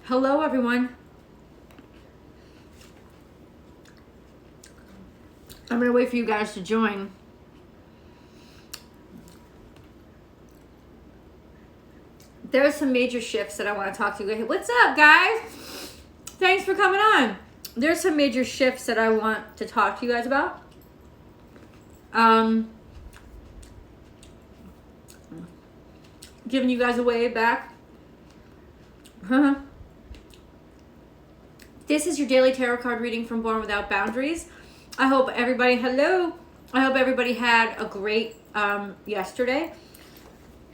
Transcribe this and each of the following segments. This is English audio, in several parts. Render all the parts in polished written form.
Hello, everyone. I'm gonna wait for you guys to join. There's some major shifts that I want to talk to you guys. What's up, guys? Thanks for coming on. There's some major shifts that I want to talk to you guys about. Giving you guys a wave back. This is your daily tarot card reading from Born Without Boundaries. I hope everybody, I hope everybody had a great yesterday,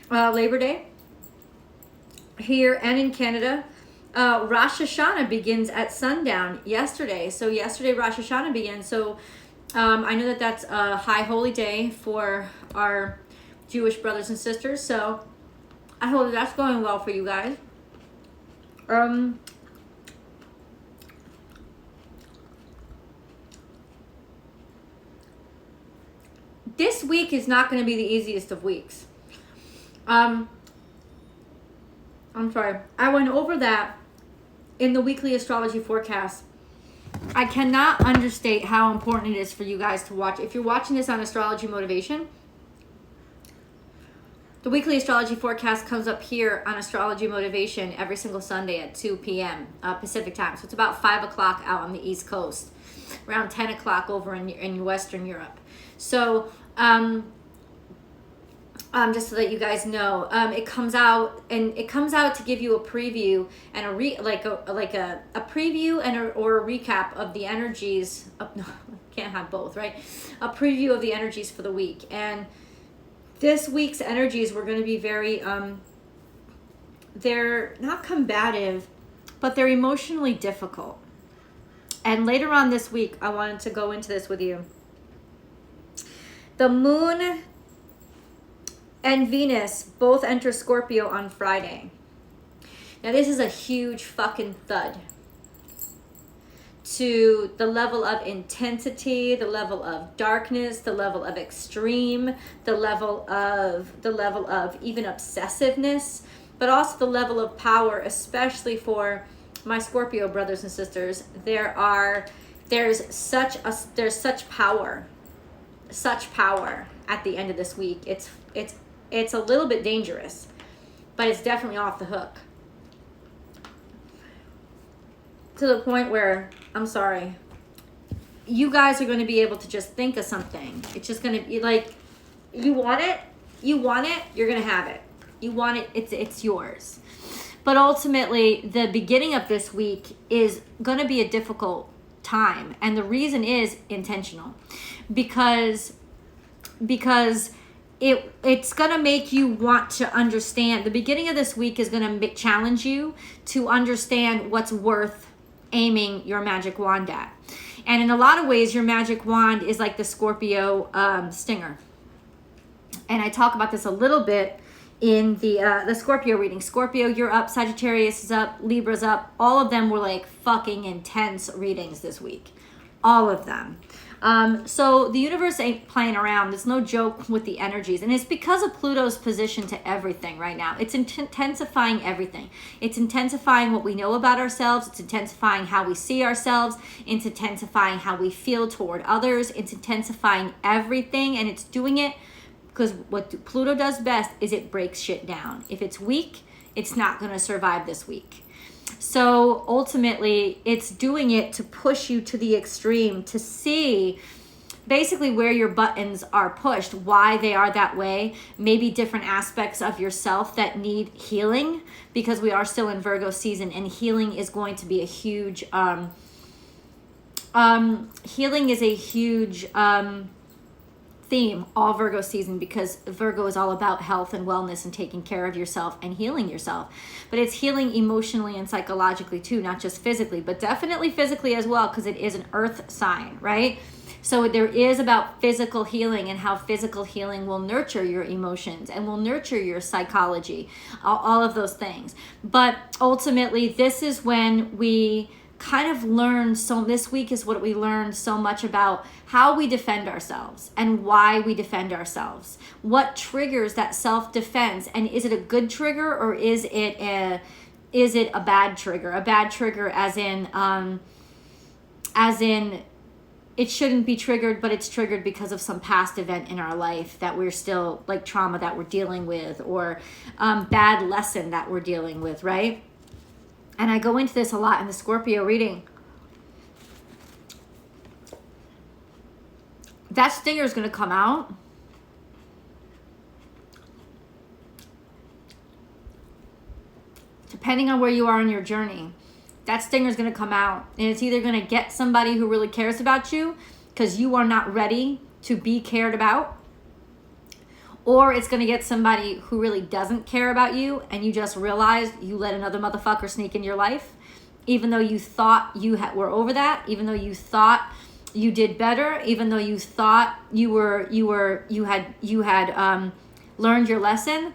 Labor Day, here and in Canada. Rosh Hashanah begins at sundown yesterday. So yesterday Rosh Hashanah begins. So I know that that's a high holy day for our Jewish brothers and sisters. So I hope that's going well for you guys. This week is not going to be the easiest of weeks. I'm sorry. I went over that in the weekly astrology forecast. I cannot understate how important it is for you guys to watch. If you're watching this on Astrology Motivation, the weekly astrology forecast comes up here on Astrology Motivation every single Sunday at 2 p.m. Pacific time. So it's about 5 o'clock out on the East Coast, around 10 o'clock over in Western Europe. So just to let you guys know, it comes out to give you a preview and a preview and or a recap of the energies. No, can't have both, right? A preview of the energies for the week. And this week's energies were going to be very they're not combative, but they're emotionally difficult. And later on this week, I wanted to go into this with you. The moon and Venus both enter Scorpio on Friday. Now this is a huge fucking thud to the level of intensity, the level of darkness, the level of extreme, the level of even obsessiveness, but also the level of power, especially for my Scorpio brothers and sisters. There's such power at the end of this week. It's a little bit dangerous, but it's definitely off the hook. To the point where, I'm sorry, you guys are going to be able to just think of something. It's just going to be like, you want it, you're going to have it. You want it, it's yours. But ultimately, the beginning of this week is going to be a difficult time. And the reason is intentional. Because it's going to make you want to understand. The beginning of this week is going to challenge you to understand what's worth aiming your magic wand at. And in a lot of ways, your magic wand is like the Scorpio stinger. And I talk about this a little bit in the Scorpio reading. Scorpio, you're up. Sagittarius is up. Libra's up. All of them were like fucking intense readings this week. All of them. So the universe ain't playing around. There's no joke with the energies. And it's because of Pluto's position to everything right now. It's intensifying everything. It's intensifying what we know about ourselves. It's intensifying how we see ourselves. It's intensifying how we feel toward others. It's intensifying everything. And it's doing it because what Pluto does best is it breaks shit down. If it's weak, it's not going to survive this week. So ultimately, it's doing it to push you to the extreme, to see basically where your buttons are pushed, why they are that way, maybe different aspects of yourself that need healing, because we are still in Virgo season, and healing is going to be a huge, healing is a huge theme all Virgo season, because Virgo is all about health and wellness and taking care of yourself and healing yourself. But it's healing emotionally and psychologically too, not just physically, but definitely physically as well, because it is an earth sign, right? So there is about physical healing and how physical healing will nurture your emotions and will nurture your psychology, all of those things. But ultimately, this is when we kind of learned, so this week is what we learned so much about how we defend ourselves and why we defend ourselves. What triggers that self-defense, and is it a good trigger or is it is it a bad trigger? A bad trigger as in it shouldn't be triggered, but it's triggered because of some past event in our life that we're still, like trauma that we're dealing with, or bad lesson that we're dealing with, right? And I go into this a lot in the Scorpio reading. That stinger is going to come out. Depending on where you are in your journey, that stinger is going to come out. And it's either going to get somebody who really cares about you because you are not ready to be cared about, or it's going to get somebody who really doesn't care about you and you just realized you let another motherfucker sneak in your life, even though you thought you were over that, even though you thought you did better, even though you thought you had learned your lesson.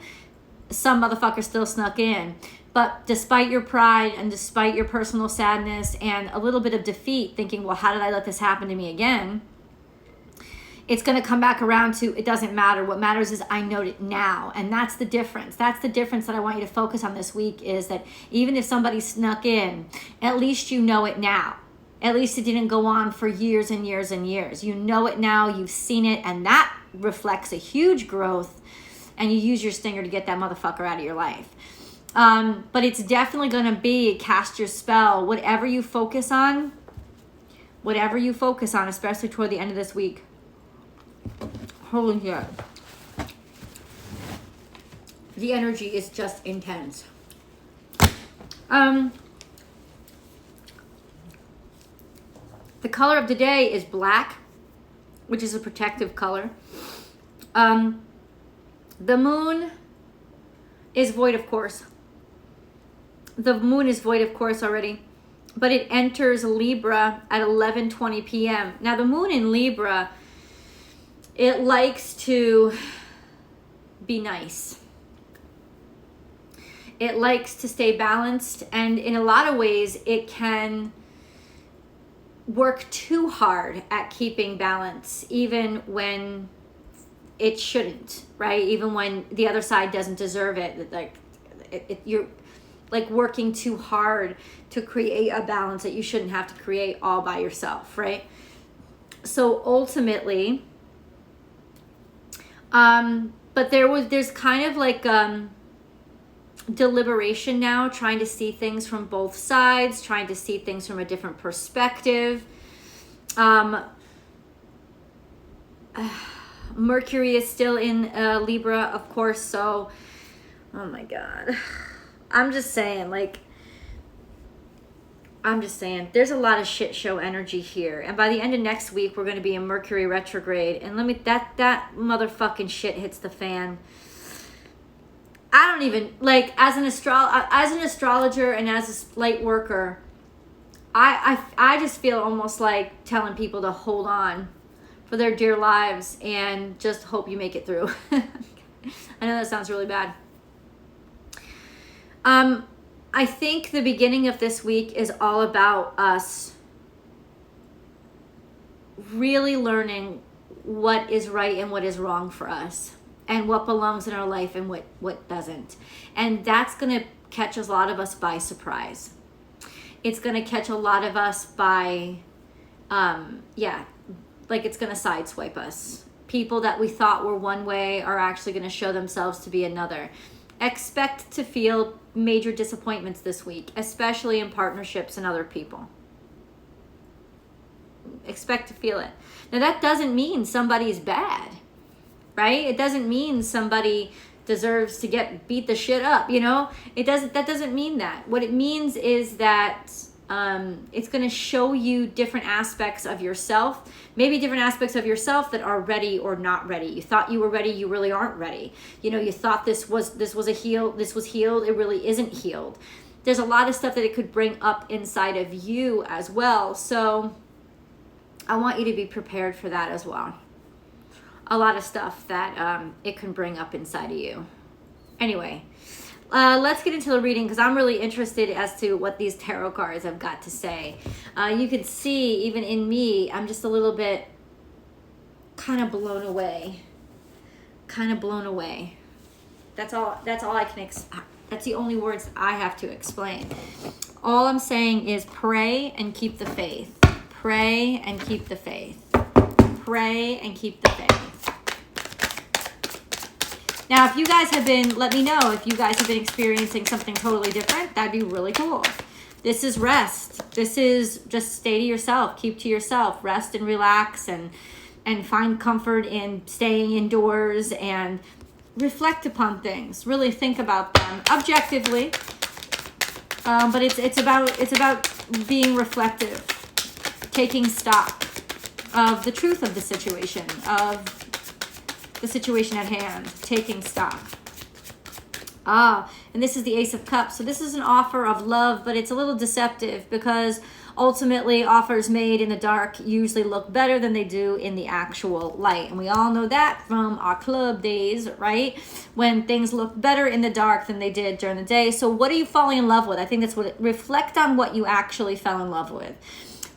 Some motherfucker still snuck in. But despite your pride and despite your personal sadness and a little bit of defeat, thinking, well, how did I let this happen to me again? It's going to come back around to, it doesn't matter. What matters is I know it now. And that's the difference. That's the difference that I want you to focus on this week, is that even if somebody snuck in, at least you know it now. At least it didn't go on for years and years and years. You know it now. You've seen it. And that reflects a huge growth. And you use your stinger to get that motherfucker out of your life. But it's definitely going to be cast your spell. Whatever you focus on, especially toward the end of this week. Holy shit. The energy is just intense. The color of the day is black, which is a protective color. The moon is void, of course. The moon is void, of course, already. But it enters Libra at 11:20 p.m. Now, the moon in Libra, it likes to be nice. It likes to stay balanced. And in a lot of ways, it can work too hard at keeping balance, even when it shouldn't, right? Even when the other side doesn't deserve it. Like you're like working too hard to create a balance that you shouldn't have to create all by yourself, right? So ultimately, but there's kind of like deliberation now, trying to see things from both sides, trying to see things from a different perspective. Mercury is still in Libra, of course, so oh my god. I'm just saying, there's a lot of shit show energy here. And by the end of next week, we're going to be in Mercury retrograde. And that motherfucking shit hits the fan. I don't even, as an astrologer and as a light worker, I just feel almost like telling people to hold on for their dear lives and just hope you make it through. I know that sounds really bad. I think the beginning of this week is all about us really learning what is right and what is wrong for us, and what belongs in our life and what doesn't. And that's going to catch a lot of us by surprise. It's going to catch a lot of us by, it's going to sideswipe us. People that we thought were one way are actually going to show themselves to be another. Expect to feel major disappointments this week, especially in partnerships and other people. Expect to feel it. Now, that doesn't mean somebody's bad, right? It doesn't mean somebody deserves to get beat the shit up, you know? That doesn't mean that. What it means is that it's going to show you different aspects of yourself, maybe different aspects of yourself that are ready or not ready. You thought you were ready, you really aren't ready. You know, you thought this was healed, it really isn't healed. There's a lot of stuff that it could bring up inside of you as well. So I want you to be prepared for that as well. A lot of stuff that it can bring up inside of you. Anyway, let's get into the reading, because I'm really interested as to what these tarot cards have got to say. You can see, even in me, I'm just a little bit kind of blown away. That's all I can That's the only words I have to explain. All I'm saying is pray and keep the faith. Pray and keep the faith. Pray and keep the faith. Now, if you guys have been, let me know if you guys have been experiencing something totally different. That'd be really cool. This is rest. This is just stay to yourself. Keep to yourself. Rest and relax and find comfort in staying indoors and reflect upon things. Really think about them objectively. But it's about being reflective, taking stock of the truth of the situation, of the situation at hand, taking stock. And this is the Ace of Cups. So this is an offer of love, but it's a little deceptive because ultimately offers made in the dark usually look better than they do in the actual light. And we all know that from our club days, right? When things look better in the dark than they did during the day. So what are you falling in love with? I think that's reflect on what you actually fell in love with.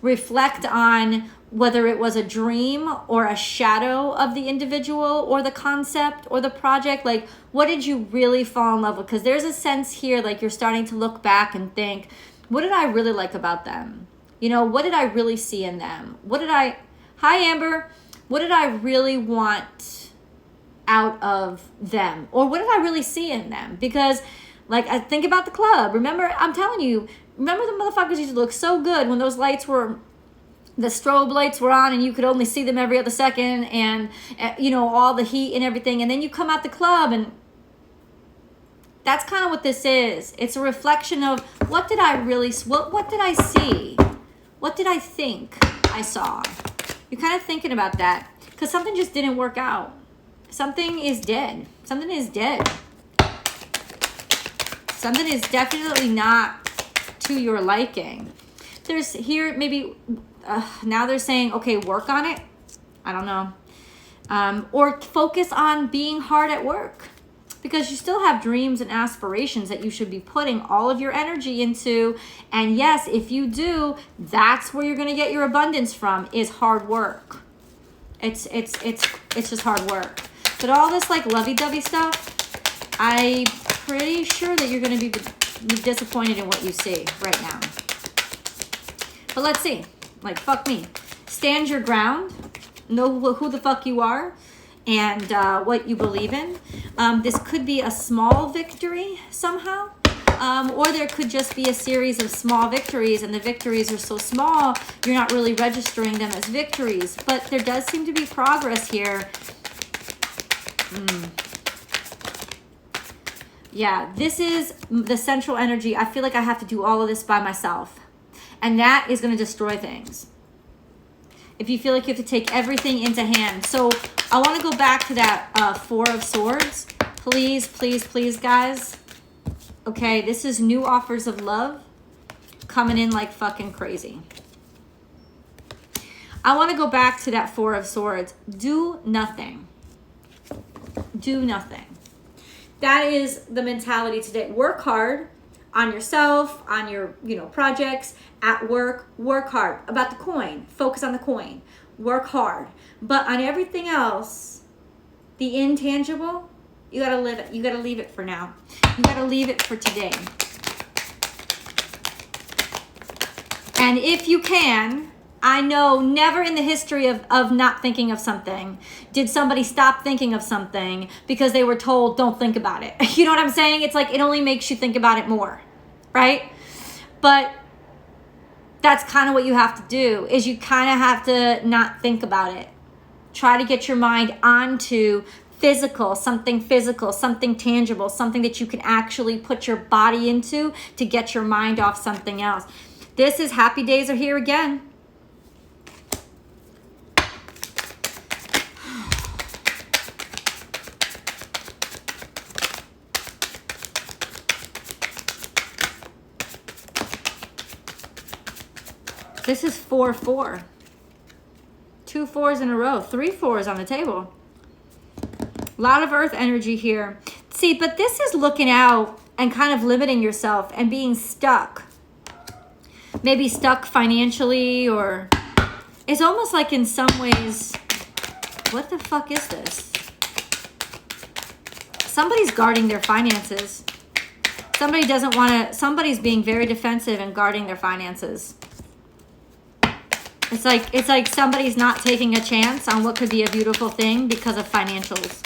Reflect on whether it was a dream or a shadow of the individual or the concept or the project. Like, what did you really fall in love with? Because there's a sense here like you're starting to look back and think, what did I really like about them? You know, what did I really see in them? Hi Amber, what did I really want out of them? Or what did I really see in them? Because like, I think about the club. Remember, I'm telling you, remember the motherfuckers used to look so good when those lights were, the strobe lights were on and you could only see them every other second and, you know, all the heat and everything. And then you come out the club and that's kind of what this is. It's a reflection of what did I see? What did I think I saw? You're kind of thinking about that because something just didn't work out. Something is dead. Something is dead. Something is definitely not to your liking. There's here maybe now they're saying, okay, work on it. I don't know. Or focus on being hard at work. Because you still have dreams and aspirations that you should be putting all of your energy into. And yes, if you do, that's where you're going to get your abundance from, is hard work. It's just hard work. But all this like lovey-dovey stuff, I'm pretty sure that you're going to be disappointed in what you see right now. But let's see. Like, fuck me. Stand your ground. Know who the fuck you are. And what you believe in. This could be a small victory somehow. Or there could just be a series of small victories, and the victories are so small, you're not really registering them as victories. But there does seem to be progress here. Yeah, this is the central energy. I feel like I have to do all of this by myself. And that is going to destroy things. If you feel like you have to take everything into hand. So I want to go back to that Four of Swords. Please, please, please, guys. Okay, this is new offers of love coming in like fucking crazy. I want to go back to that Four of Swords. Do nothing. Do nothing. That is the mentality today. Work hard on yourself, on your, projects, at work. Work hard. About the coin. Focus on the coin. Work hard. But on everything else, the intangible, you gotta live it. You gotta leave it for now. You gotta leave it for today. And if you can, I know never in the history of not thinking of something did somebody stop thinking of something because they were told don't think about it. You know what I'm saying? It's like it only makes you think about it more, right? But that's kind of what you have to do, is you kind of have to not think about it. Try to get your mind onto something physical, something tangible, something that you can actually put your body into to get your mind off something else. This is happy days are here again. This is 4-4. 2 4s in a row. 3 4s on the table. A lot of earth energy here. See, but this is looking out and kind of limiting yourself and being stuck. Maybe stuck financially, or it's almost like in some ways, what the fuck is this? Somebody's guarding their finances. Somebody doesn't want to, somebody's being very defensive and guarding their finances. It's like somebody's not taking a chance on what could be a beautiful thing because of financials.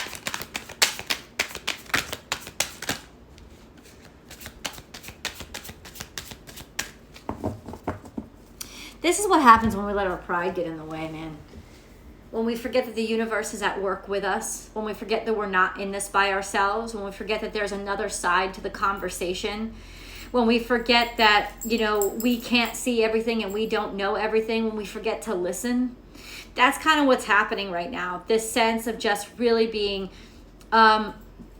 This is what happens when we let our pride get in the way, man. When we forget that the universe is at work with us, when we forget that we're not in this by ourselves, when we forget that there's another side to the conversation, when we forget that, you know, we can't see everything and we don't know everything, when we forget to listen, that's kind of what's happening right now. This sense of just really being on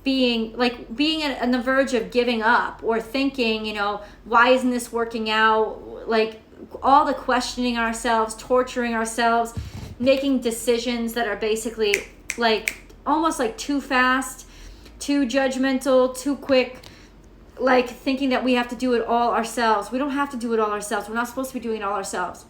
the verge of giving up or thinking, you know, why isn't this working out? Like all the questioning ourselves, torturing ourselves, making decisions that are basically like almost like too fast, too judgmental, too quick, like thinking that we have to do it all ourselves. We don't have to do it all ourselves. We're not supposed to be doing it all ourselves.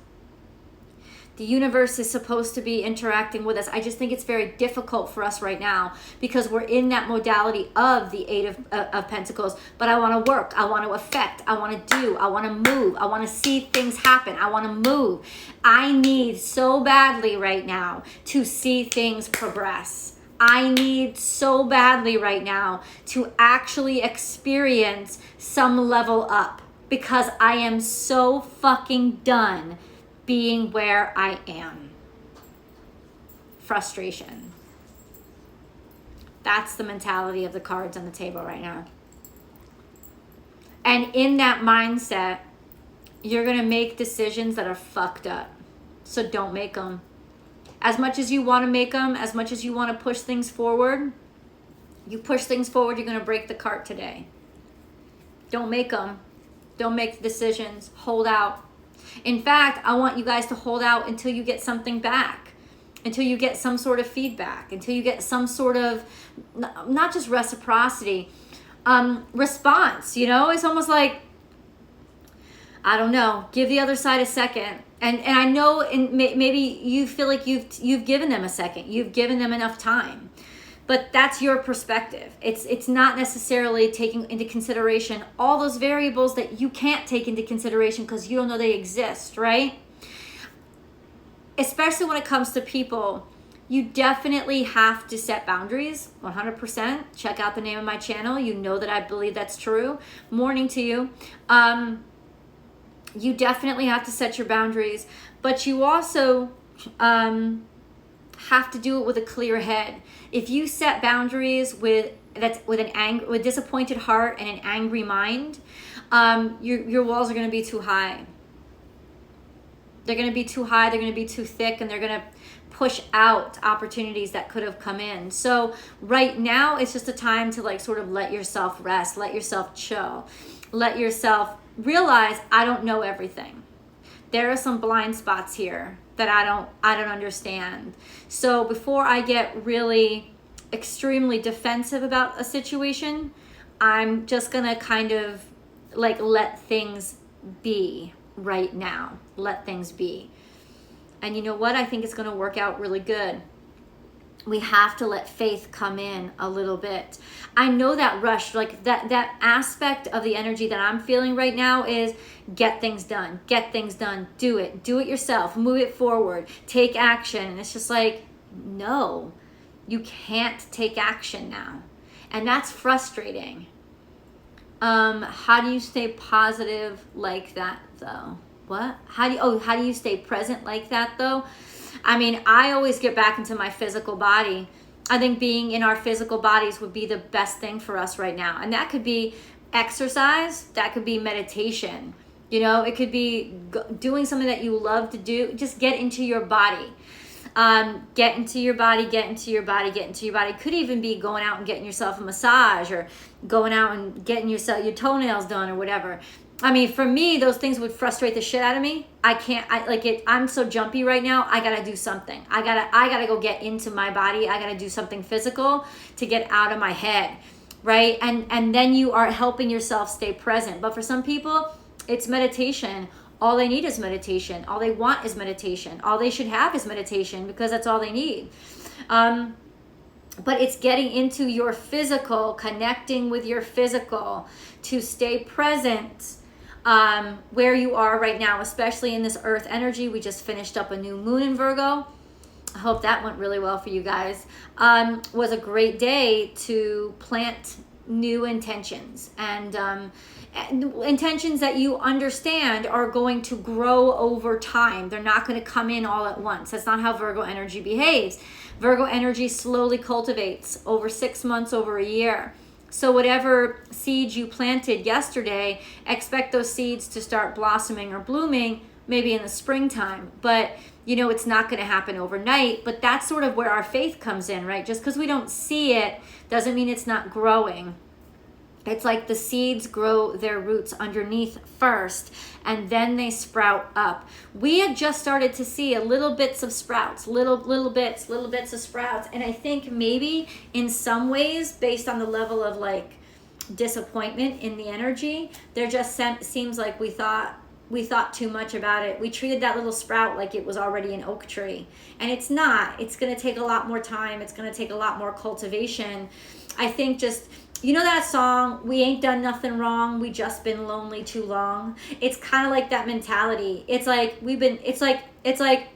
The universe is supposed to be interacting with us. I just think it's very difficult for us right now because we're in that modality of the Eight of Pentacles. But I want to work. I want to affect. I want to do. I want to move. I want to see things happen. I want to move. I need so badly right now to see things progress. I need so badly right now to actually experience some level up because I am so fucking done being where I am. Frustration. That's the mentality of the cards on the table right now. And in that mindset, you're going to make decisions that are fucked up. So don't make them. As much as you want to make them, as much as you want to push things forward, you push things forward, you're going to break the cart today. Don't make them. Don't make the decisions. Hold out. In fact, I want you guys to hold out until you get something back, until you get some sort of feedback, until you get some sort of, not just reciprocity, response. You know, it's almost like, I don't know, give the other side a second. And I know maybe you feel like you've given them a second, you've given them enough time. But that's your perspective. It's not necessarily taking into consideration all those variables that you can't take into consideration because you don't know they exist, right? Especially when it comes to people, you definitely have to set boundaries, 100%. Check out the name of my channel. You know that I believe that's true. Morning to you. You definitely have to set your boundaries, but you also have to do it with a clear head. If you set boundaries with disappointed heart and an angry mind, your walls are going to be too high. They're going to be too high. They're going to be too thick, and they're going to push out opportunities that could have come in. So right now, it's just a time to like sort of let yourself rest, let yourself chill, let yourself realize I don't know everything. There are some blind spots here that I don't understand. So before I get really extremely defensive about a situation, I'm just gonna kind of like let things be right now. Let things be. And you know what? I think it's gonna work out really good. We have to let faith come in a little bit. I know that rush, like that aspect of the energy that I'm feeling right now is get things done, do it yourself, move it forward, take action. And it's just like, no, you can't take action now. And that's frustrating. How do you stay positive like that though? What? How do you stay present like that though? I mean, I always get back into my physical body. I think being in our physical bodies would be the best thing for us right now. And that could be exercise. That could be meditation. You know, it could be doing something that you love to do. Just get into your body. Get into your body. Could even be going out and getting yourself a massage or going out and getting your toenails done or whatever. I mean, for me, those things would frustrate the shit out of me. I'm so jumpy right now. I gotta do something. I gotta go get into my body. I gotta do something physical to get out of my head, right? And then you are helping yourself stay present. But for some people, it's meditation. All they need is meditation. All they want is meditation. All they should have is meditation because that's all they need. but it's getting into your physical, connecting with your physical to stay present where you are right now, especially in this earth energy. We just finished up a new moon in Virgo. I hope that went really well for you guys. Was a great day to plant new intentions and intentions that you understand are going to grow over time. They're not going to come in all at once. That's not how Virgo energy behaves. Virgo energy slowly cultivates over 6 months, over a year. So whatever seeds you planted yesterday, expect those seeds to start blossoming or blooming maybe in the springtime. But you know, it's not going to happen overnight, but that's sort of where our faith comes in, right? Just because we don't see it doesn't mean it's not growing. It's like the seeds grow their roots underneath first, and then they sprout up. We had just started to see a little bits of sprouts, little bits of sprouts. And I think maybe in some ways, based on the level of like disappointment in the energy, there just seems like we thought too much about it. We treated that little sprout like it was already an oak tree. And it's not. It's going to take a lot more time. It's going to take a lot more cultivation. I think just, you know that song, we ain't done nothing wrong, we just been lonely too long? It's kind of like that mentality. It's like it's like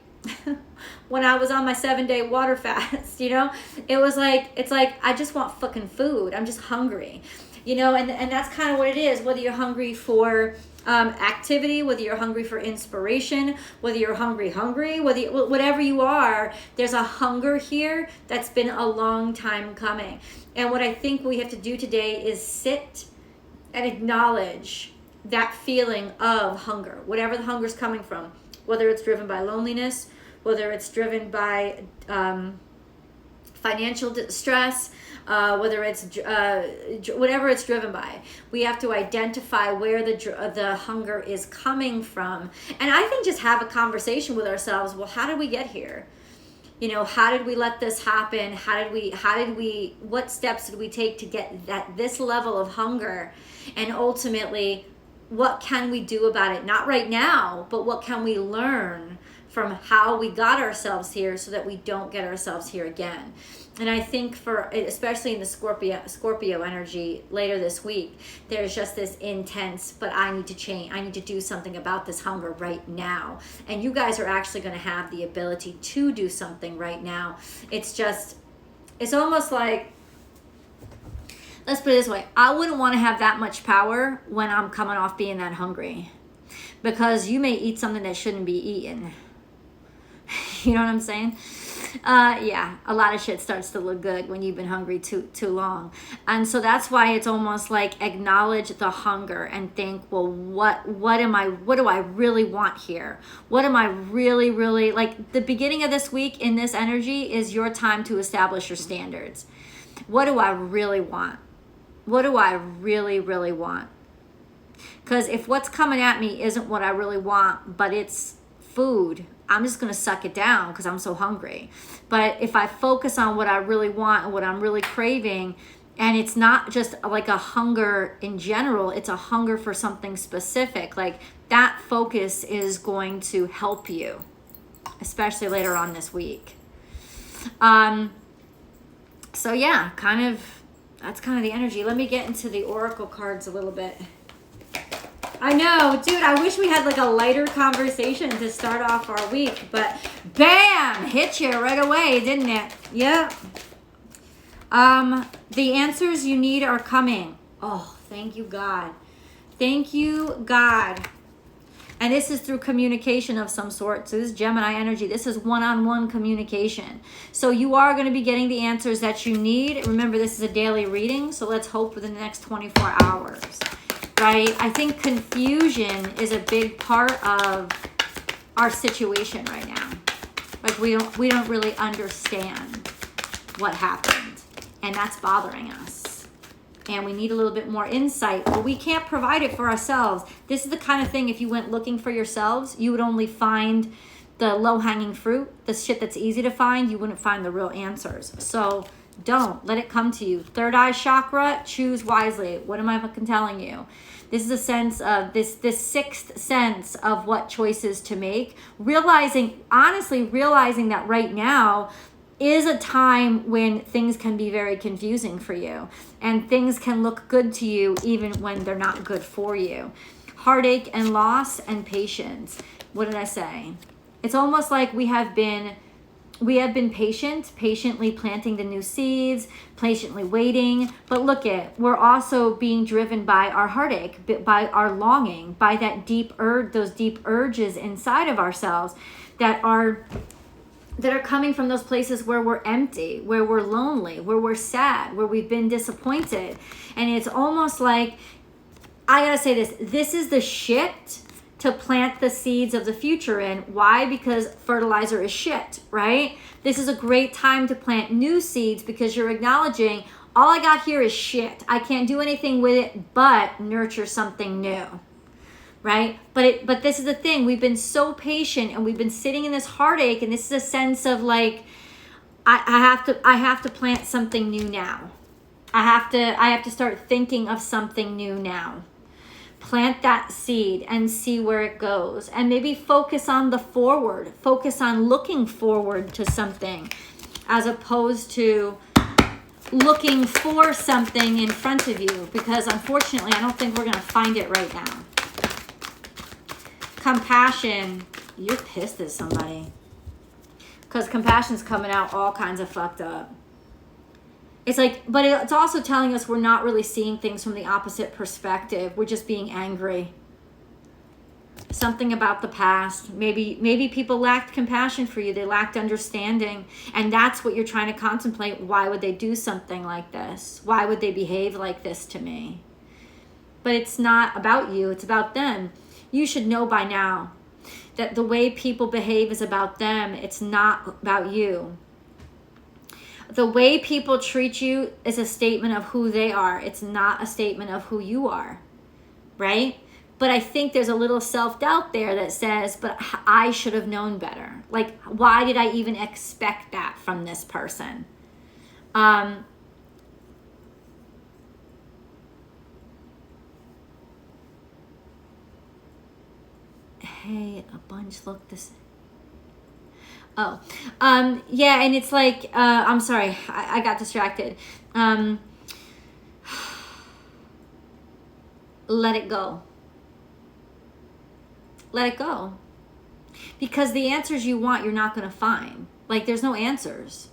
when I was on my 7-day water fast, you know? It's like, I just want fucking food. I'm just hungry. You know, and that's kind of what it is, whether you're hungry for activity, whether you're hungry for inspiration, whether you're hungry, whatever you are, there's a hunger here that's been a long time coming. And what I think we have to do today is sit and acknowledge that feeling of hunger, whatever the hunger's coming from, whether it's driven by loneliness, whether it's driven by financial distress, whether it's whatever it's driven by. We have to identify where the hunger is coming from, and I think just have a conversation with ourselves. Well, how did we get here? You know, how did we let this happen? What steps did we take to get this level of hunger? And ultimately, what can we do about it? Not right now, but what can we learn from how we got ourselves here so that we don't get ourselves here again? And I think especially in the Scorpio energy later this week, there's just this intense, but I need to change. I need to do something about this hunger right now. And you guys are actually going to have the ability to do something right now. It's almost like, let's put it this way. I wouldn't want to have that much power when I'm coming off being that hungry, because you may eat something that shouldn't be eaten. You know what I'm saying? Yeah, a lot of shit starts to look good when you've been hungry too long. And so that's why it's almost like acknowledge the hunger and think, well, what do I really want here? What am I really, like the beginning of this week in this energy is your time to establish your standards. What do I really want? What do I really, really want? Because if what's coming at me isn't what I really want, but it's food, I'm just going to suck it down because I'm so hungry. But if I focus on what I really want and what I'm really craving, and it's not just like a hunger in general, it's a hunger for something specific, like that focus is going to help you, especially later on this week. So yeah, that's kind of the energy. Let me get into the oracle cards a little bit. I know, dude, I wish we had like a lighter conversation to start off our week, but bam, hit you right away, didn't it? Yep. The answers you need are coming. Oh, thank you, God. Thank you, God. And this is through communication of some sort. So this is Gemini energy. This is one-on-one communication. So you are going to be getting the answers that you need. Remember, this is a daily reading, so let's hope within the next 24 hours. Right? I think confusion is a big part of our situation right now. Like we don't really understand what happened, and that's bothering us. And we need a little bit more insight, but we can't provide it for ourselves. This is the kind of thing, if you went looking for yourselves, you would only find the low-hanging fruit, the shit that's easy to find. You wouldn't find the real answers. So don't let it come to you. Third eye chakra, choose wisely. What am I fucking telling you? This is a sense of this sixth sense of what choices to make. Realizing that right now, is a time when things can be very confusing for you, and things can look good to you even when they're not good for you. Heartache and loss and patience. What did I say? It's almost like we have been patiently planting the new seeds, patiently waiting. But look we're also being driven by our heartache, by our longing, by that deep urge, those deep urges inside of ourselves that are coming from those places where we're empty, where we're lonely, where we're sad, where we've been disappointed. And it's almost like, I gotta say this is the shit to plant the seeds of the future in. Why? Because fertilizer is shit, right? This is a great time to plant new seeds because you're acknowledging, all I got here is shit. I can't do anything with it but nurture something new, right? But this is the thing. We've been so patient and we've been sitting in this heartache, and this is a sense of like, I have to plant something new now. I have to start thinking of something new now. Plant that seed and see where it goes, and maybe focus on the forward, focus on looking forward to something as opposed to looking for something in front of you, because unfortunately I don't think we're going to find it right now. Compassion. You're pissed at somebody because compassion's coming out all kinds of fucked up. It's like, but it's also telling us we're not really seeing things from the opposite perspective. We're just being angry. Something about the past. Maybe people lacked compassion for you. They lacked understanding. And that's what you're trying to contemplate. Why would they do something like this? Why would they behave like this to me? But it's not about you. It's about them. You should know by now that the way people behave is about them. It's not about you. The way people treat you is a statement of who they are. It's not a statement of who you are, right? But I think there's a little self-doubt there that says, but I should have known better. Like, why did I even expect that from this person? Hey, a bunch look this. Oh, yeah, and it's like, I'm sorry, I got distracted. Let it go. Let it go. Because the answers you want, you're not going to find. Like, there's no answers.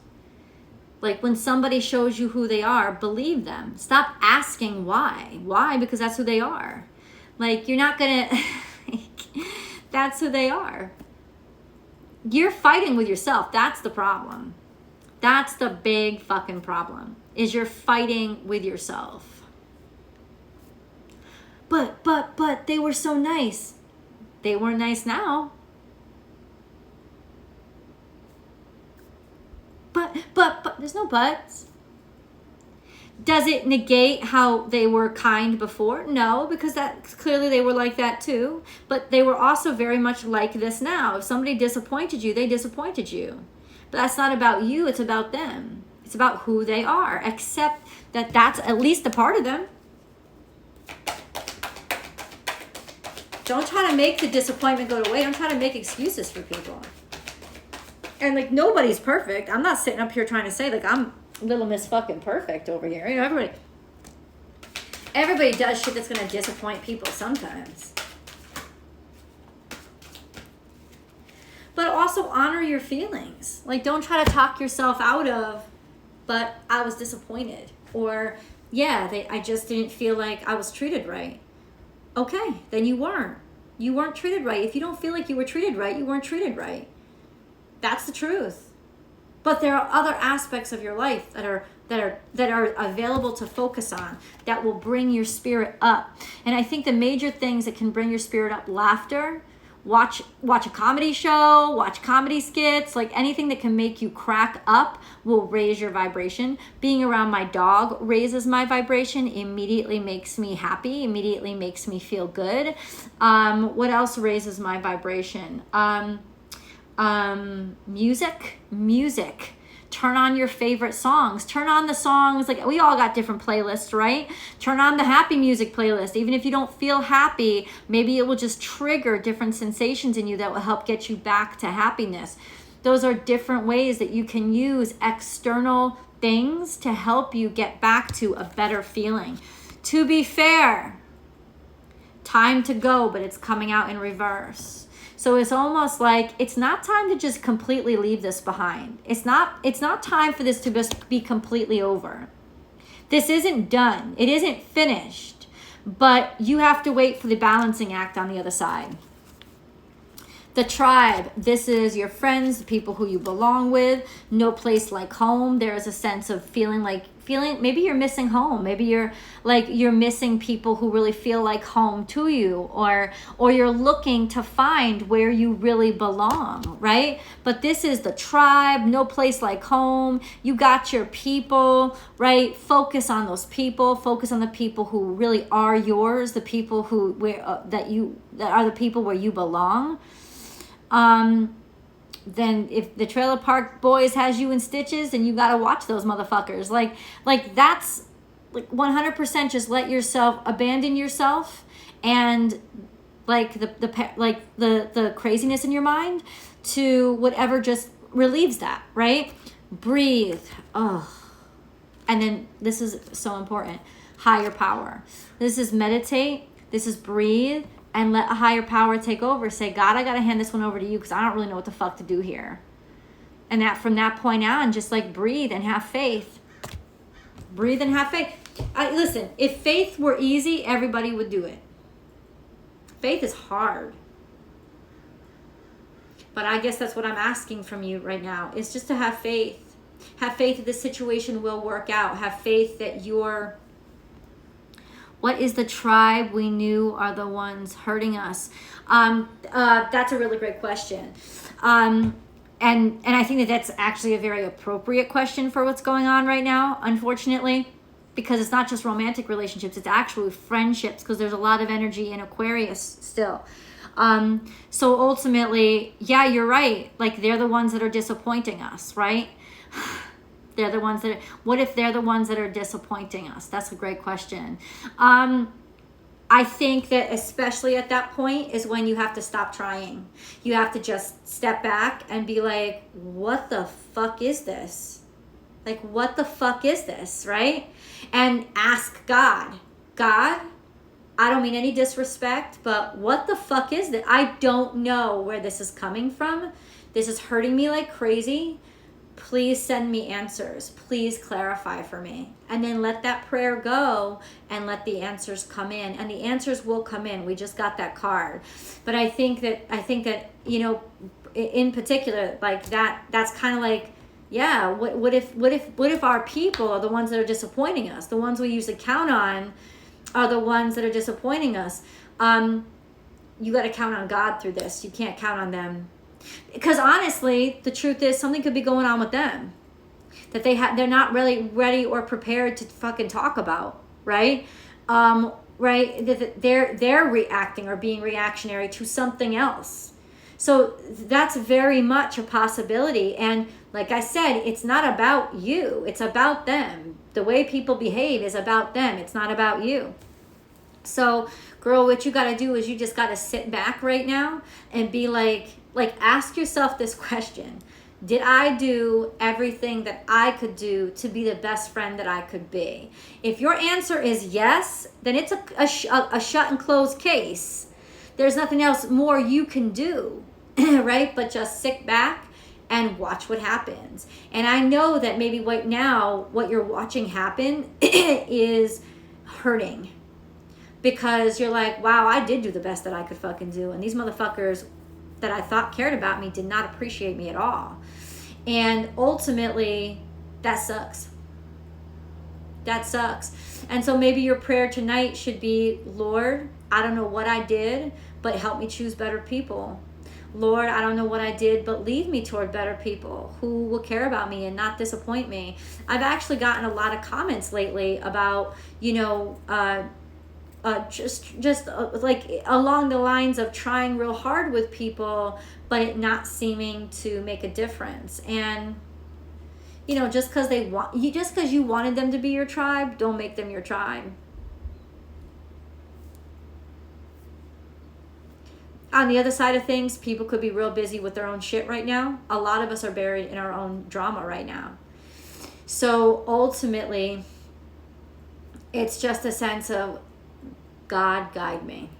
Like, when somebody shows you who they are, believe them. Stop asking why. Why? Because that's who they are. Like, you're not going to... That's who they are. You're fighting with yourself. That's the problem. That's the big fucking problem, is you're fighting with yourself. But they were so nice. They weren't nice now. But there's no buts. Does it negate how they were kind before? No, because that clearly they were like that too. But they were also very much like this now. If somebody disappointed you, they disappointed you. But that's not about you, it's about them. It's about who they are. Accept that that's at least a part of them. Don't try to make the disappointment go away. Don't try to make excuses for people. And like, nobody's perfect. I'm not sitting up here trying to say like I'm Little Miss fucking perfect over here. You know, everybody does shit that's gonna disappoint people sometimes. But also honor your feelings. Like, don't try to talk yourself out of, but I was disappointed. Or, yeah, I just didn't feel like I was treated right. Okay, then you weren't. You weren't treated right. If you don't feel like you were treated right, you weren't treated right. That's the truth. But there are other aspects of your life that are available to focus on that will bring your spirit up. And I think the major things that can bring your spirit up: laughter, watch a comedy show, watch comedy skits, like anything that can make you crack up will raise your vibration. Being around my dog raises my vibration, immediately makes me happy, immediately makes me feel good. What else raises my vibration? Music. Turn on your favorite songs. Turn on the songs. Like, we all got different playlists, right? Turn on the happy music playlist. Even if you don't feel happy, maybe it will just trigger different sensations in you that will help get you back to happiness. Those are different ways that you can use external things to help you get back to a better feeling. To be fair, time to go, but it's coming out in reverse. So it's almost like it's not time to just completely leave this behind. It's not time for this to just be completely over. This isn't done. It isn't finished, but you have to wait for the balancing act on the other side. The tribe, this is your friends, the people who you belong with. No place like home. There is a sense of feeling maybe you're missing home. Maybe you're missing people who really feel like home to you, or you're looking to find where you really belong, right? But this is the tribe, no place like home. You got your people, right? Focus on those people. Focus on the people who really are yours, the people who that are the people where you belong. Then if the Trailer Park Boys has you in stitches, then you got to watch those motherfuckers. Like that's like 100% just let yourself abandon yourself, and like the craziness in your mind to whatever just relieves that, right? Breathe. Oh. And then this is so important. Higher power. This is meditate. This is breathe. And let a higher power take over. Say, God, I got to hand this one over to you because I don't really know what the fuck to do here. And that from that point on, just like breathe and have faith. Breathe and have faith. Listen, if faith were easy, everybody would do it. Faith is hard. But I guess that's what I'm asking from you right now, is just to have faith. Have faith that this situation will work out. Have faith that what is the tribe we knew are the ones hurting us? That's a really great question. And I think that that's actually a very appropriate question for what's going on right now, unfortunately, because it's not just romantic relationships, it's actually friendships, because there's a lot of energy in Aquarius still. So ultimately, yeah, you're right. Like, they're the ones that are disappointing us, right? They're the ones that, what if they're the ones that are disappointing us? That's a great question. I think that especially at that point is when you have to stop trying. You have to just step back and be like, what the fuck is this? Like, what the fuck is this, right? And ask God, I don't mean any disrespect, but what the fuck is that? I don't know where this is coming from. This is hurting me like crazy. Please send me answers. Please clarify for me. And then let that prayer go and let the answers come in. And the answers will come in. We just got that card. But I think that, you know, in particular, like that's kind of like, yeah, what if our people are the ones that are disappointing us? The ones we usually count on are the ones that are disappointing us. You got to count on God through this. You can't count on them. Because honestly, the truth is something could be going on with them that they're not really ready or prepared to fucking talk about, right? Right? That they're reacting or being reactionary to something else. So that's very much a possibility. And like I said, it's not about you. It's about them. The way people behave is about them. It's not about you. So, girl, what you got to do is you just got to sit back right now and be like, ask yourself this question. Did I do everything that I could do to be the best friend that I could be? If your answer is yes, then it's a shut and closed case. There's nothing else more you can do, right? But just sit back and watch what happens. And I know that maybe right now what you're watching happen is hurting. Because you're like, wow, I did do the best that I could fucking do. And these motherfuckers that I thought cared about me did not appreciate me at all. And ultimately, that sucks. That sucks. And so maybe your prayer tonight should be, Lord, I don't know what I did, but help me choose better people. Lord, I don't know what I did, but lead me toward better people who will care about me and not disappoint me. I've actually gotten a lot of comments lately about, you know, like along the lines of trying real hard with people, but it not seeming to make a difference. And, you know, just because you wanted them to be your tribe, don't make them your tribe. On the other side of things, people could be real busy with their own shit right now. A lot of us are buried in our own drama right now. So ultimately, it's just a sense of, God, guide me.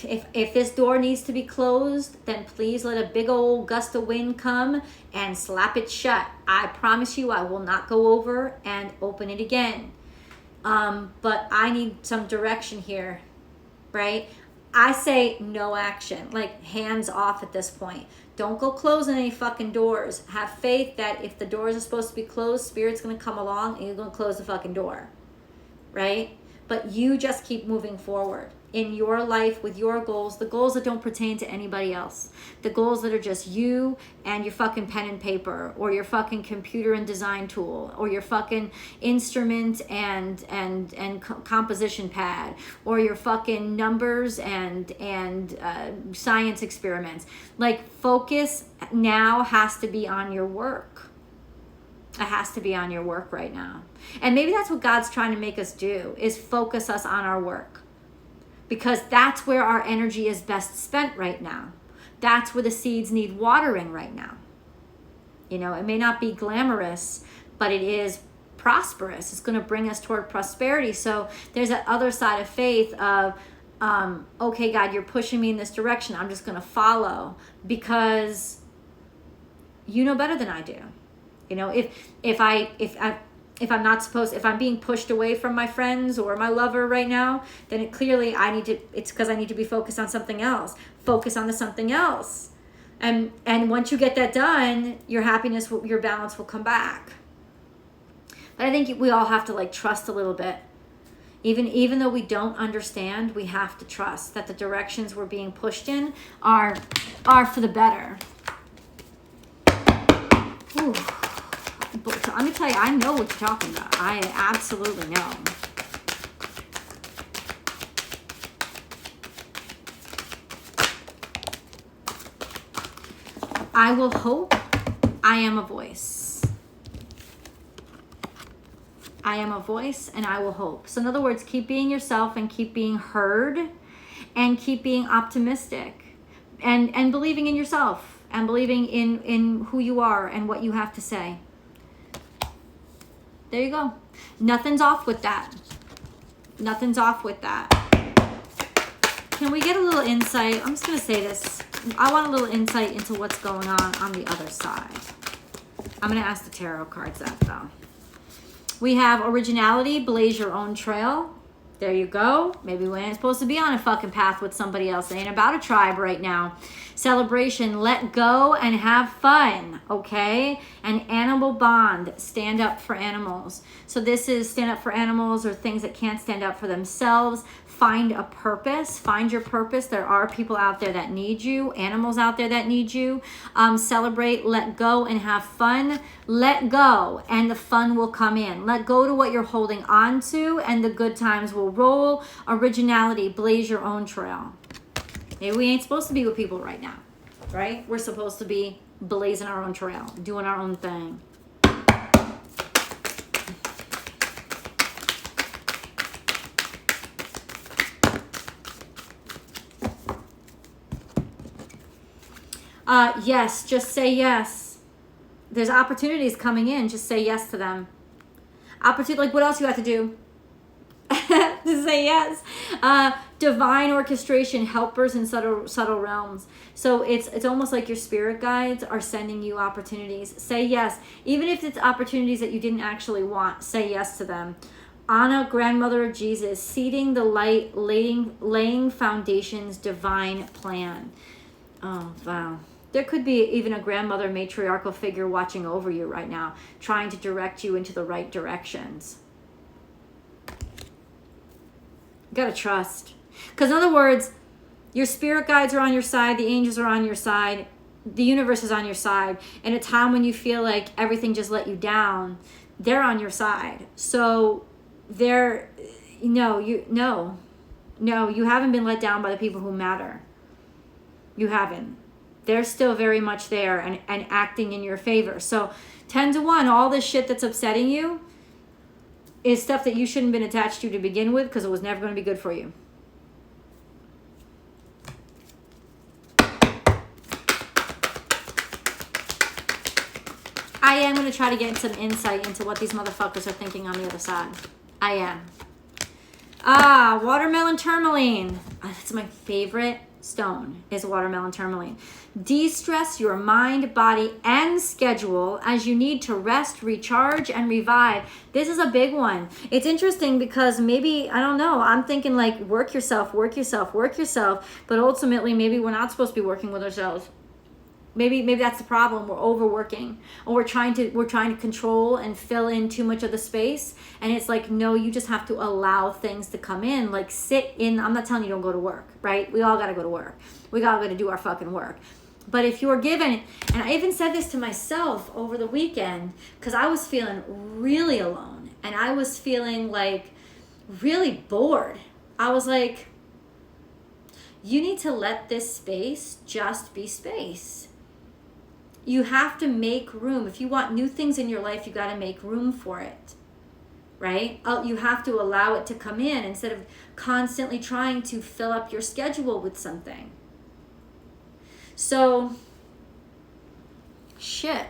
If this door needs to be closed, then please let a big old gust of wind come and slap it shut. I promise you I will not go over and open it again. But I need some direction here, right? I say no action, like hands off at this point. Don't go closing any fucking doors. Have faith that if the doors are supposed to be closed, Spirit's going to come along and you're going to close the fucking door, right? But you just keep moving forward in your life with your goals, the goals that don't pertain to anybody else, the goals that are just you and your fucking pen and paper, or your fucking computer and design tool, or your fucking instrument and composition pad, or your fucking numbers and science experiments. Like, focus now has to be on your work. It has to be on your work right now. And maybe that's what God's trying to make us do, is focus us on our work. Because that's where our energy is best spent right now. That's where the seeds need watering right now. You know, it may not be glamorous, but it is prosperous. It's going to bring us toward prosperity. So there's that other side of faith of, okay, God, you're pushing me in this direction. I'm just going to follow because you know better than I do. You know, if I'm being pushed away from my friends or my lover right now, then it's because I need to be focused on something else. Focus on something else. And once you get that done, your happiness, your balance will come back. But I think we all have to like trust a little bit. Even though we don't understand, we have to trust that the directions we're being pushed in are for the better. Ooh. But let me tell you, I know what you're talking about. I absolutely know. I will hope I am a voice. I am a voice and I will hope. So in other words, keep being yourself and keep being heard and keep being optimistic and believing in yourself and believing in who you are and what you have to say. There you go. Nothing's off with that. Nothing's off with that. Can we get a little insight? I'm just going to say this. I want a little insight into what's going on the other side. I'm going to ask the tarot cards that, though. We have originality, blaze your own trail. There you go. Maybe we ain't supposed to be on a fucking path with somebody else. They ain't about a tribe right now. Celebration, let go and have fun, okay? An animal bond, stand up for animals. So this is stand up for animals or things that can't stand up for themselves. Find a purpose. Find your purpose. There are people out there that need you, animals out there that need you. Celebrate, let go, and have fun. Let go, and the fun will come in. Let go to what you're holding on to, and the good times will roll. Originality, blaze your own trail. Maybe we ain't supposed to be with people right now, right? We're supposed to be blazing our own trail, doing our own thing. Yes, just say yes. There's opportunities coming in. Just say yes to them. Like what else you have to do? Just say yes. Divine orchestration, helpers in subtle realms. So it's almost like your spirit guides are sending you opportunities. Say yes. Even if it's opportunities that you didn't actually want, say yes to them. Anna, grandmother of Jesus, seeding the light, laying foundations, divine plan. Oh, wow. There could be even a grandmother matriarchal figure watching over you right now, trying to direct you into the right directions. You gotta trust. Because in other words, your spirit guides are on your side, the angels are on your side, the universe is on your side. In a time when you feel like everything just let you down, they're on your side. So you haven't been let down by the people who matter. You haven't. They're still very much there and acting in your favor. So 10 to 1, all this shit that's upsetting you is stuff that you shouldn't have been attached to begin with, because it was never going to be good for you. going to try to get some insight into what these motherfuckers are thinking on the other side. I am. Watermelon tourmaline. That's my favorite stone, is watermelon tourmaline. De-stress your mind, body, and schedule as you need to rest, recharge, and revive. This is a big one. It's interesting because maybe, I don't know, I'm thinking like work yourself, but ultimately maybe we're not supposed to be working with ourselves. Maybe that's the problem. We're overworking, or we're trying to control and fill in too much of the space. And it's like, no, you just have to allow things to come in. Like sit in. I'm not telling you don't go to work, right? We all got to go to work. We all got to do our fucking work. But if you're given, and I even said this to myself over the weekend, because I was feeling really alone and I was feeling like really bored. I was like, you need to let this space just be space. You have to make room. If you want new things in your life, you got to make room for it, right? You have to allow it to come in instead of constantly trying to fill up your schedule with something. So, shit,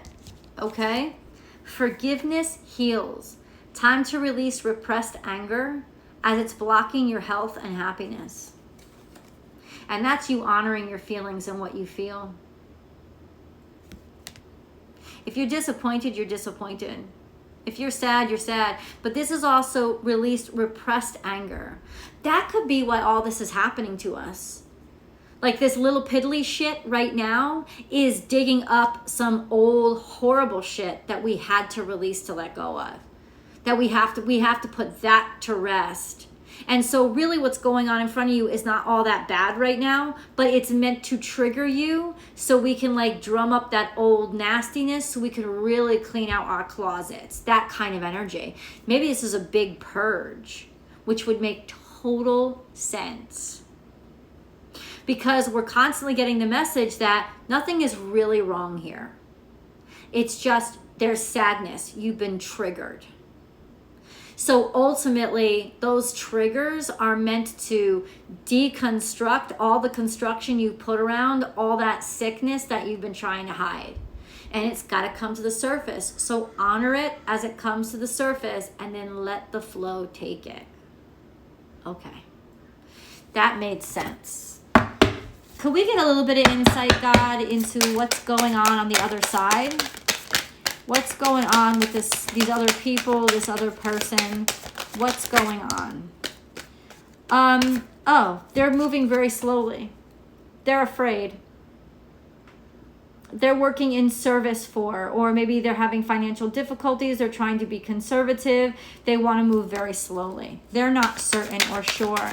okay? Forgiveness heals. Time to release repressed anger as it's blocking your health and happiness. And that's you honoring your feelings and what you feel. If you're disappointed, you're disappointed. If you're sad, you're sad. But this is also released repressed anger. That could be why all this is happening to us. Like this little piddly shit right now is digging up some old horrible shit that we had to release to let go of. That we have to put that to rest. And so really what's going on in front of you is not all that bad right now, but it's meant to trigger you so we can like drum up that old nastiness so we can really clean out our closets. That kind of energy. Maybe this is a big purge, which would make total sense. Because we're constantly getting the message that nothing is really wrong here. It's just there's sadness. You've been triggered. So ultimately, those triggers are meant to deconstruct all the construction you put around all that sickness that you've been trying to hide. And it's got to come to the surface. So honor it as it comes to the surface and then let the flow take it. Okay. That made sense. Could we get a little bit of insight, God, into what's going on the other side? What's going on with these other people, this other person? What's going on? They're moving very slowly. They're afraid. They're working in service for, or maybe they're having financial difficulties. They're trying to be conservative. They want to move very slowly. They're not certain or sure.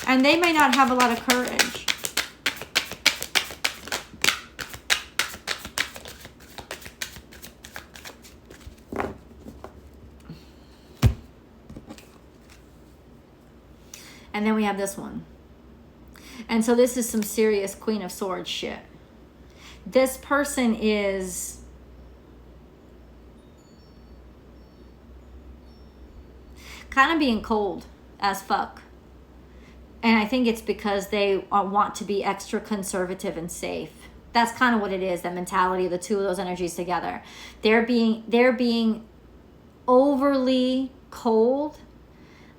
And they may not have a lot of courage. And then we have this one. And so this is some serious Queen of Swords shit. This person is kind of being cold as fuck. And I think it's because they want to be extra conservative and safe. That's kind of what it is, that mentality of the two of those energies together. They're being overly cold.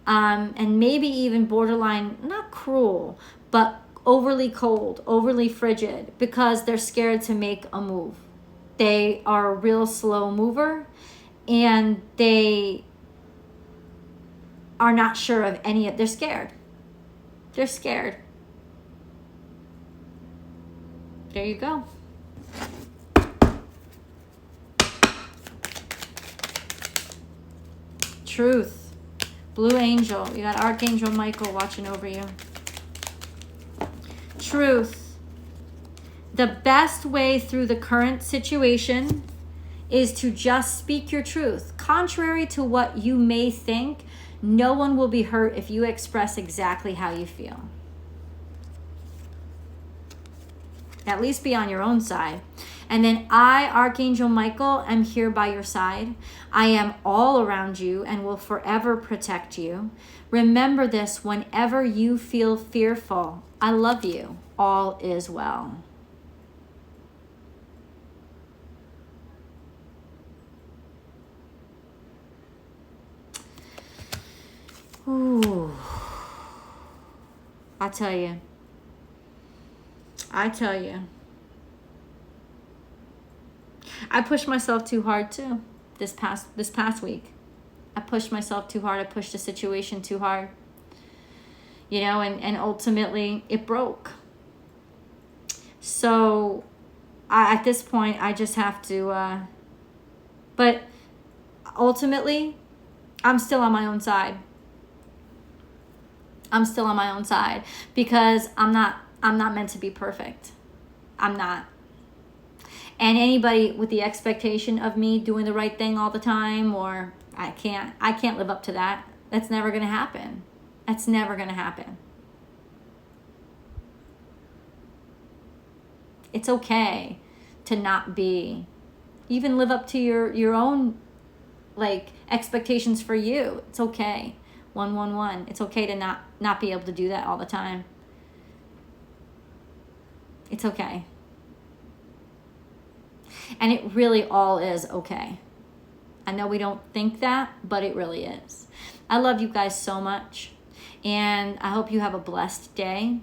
And maybe even borderline, not cruel, but overly cold, overly frigid, because they're scared to make a move. They are a real slow mover, and they are not sure of any of, they're scared. They're scared. There you go. Truth. Blue angel. You got Archangel Michael watching over you. Truth. The best way through the current situation is to just speak your truth. Contrary to what you may think, no one will be hurt if you express exactly how you feel. At least be on your own side. And then I, Archangel Michael, am here by your side. I am all around you and will forever protect you. Remember this whenever you feel fearful. I love you. All is well. Ooh. I tell you. I pushed myself too hard too this past week. I pushed myself too hard. I pushed the situation too hard. You know, and ultimately it broke. So at this point, I just have to, but ultimately, I'm still on my own side. I'm still on my own side because I'm not meant to be perfect. I'm not. And anybody with the expectation of me doing the right thing all the time, or I can't live up to that. That's never going to happen. That's never going to happen. It's okay to not be, even live up to your own like expectations for you. It's okay. 111. It's okay to not be able to do that all the time. It's okay. And it really all is okay. I know we don't think that, but it really is. I love you guys so much. And I hope you have a blessed day.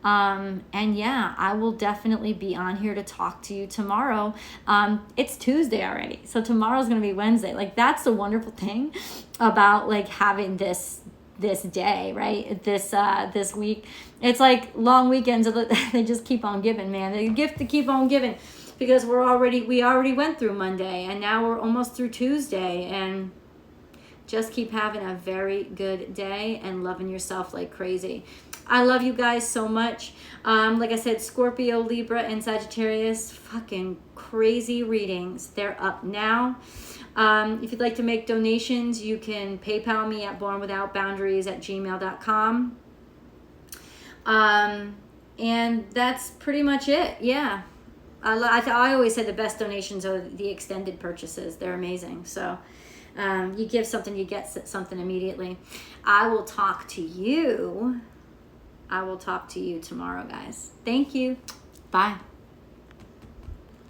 And yeah, I will definitely be on here to talk to you tomorrow. It's Tuesday already. So tomorrow's going to be Wednesday. Like, that's the wonderful thing about like having this day, right? This week. It's like long weekends. They just keep on giving, man. They gift to keep on giving, because we already went through Monday, and now we're almost through Tuesday, and just keep having a very good day and loving yourself like crazy. I love you guys so much. Like I said, Scorpio, Libra, and Sagittarius, fucking crazy readings. They're up now. If you'd like to make donations, you can PayPal me at bornwithoutboundaries@gmail.com. And that's pretty much it. Yeah. I always said the best donations are the extended purchases. They're amazing. So you give something, you get something immediately. I will talk to you tomorrow, guys. Thank you. Bye.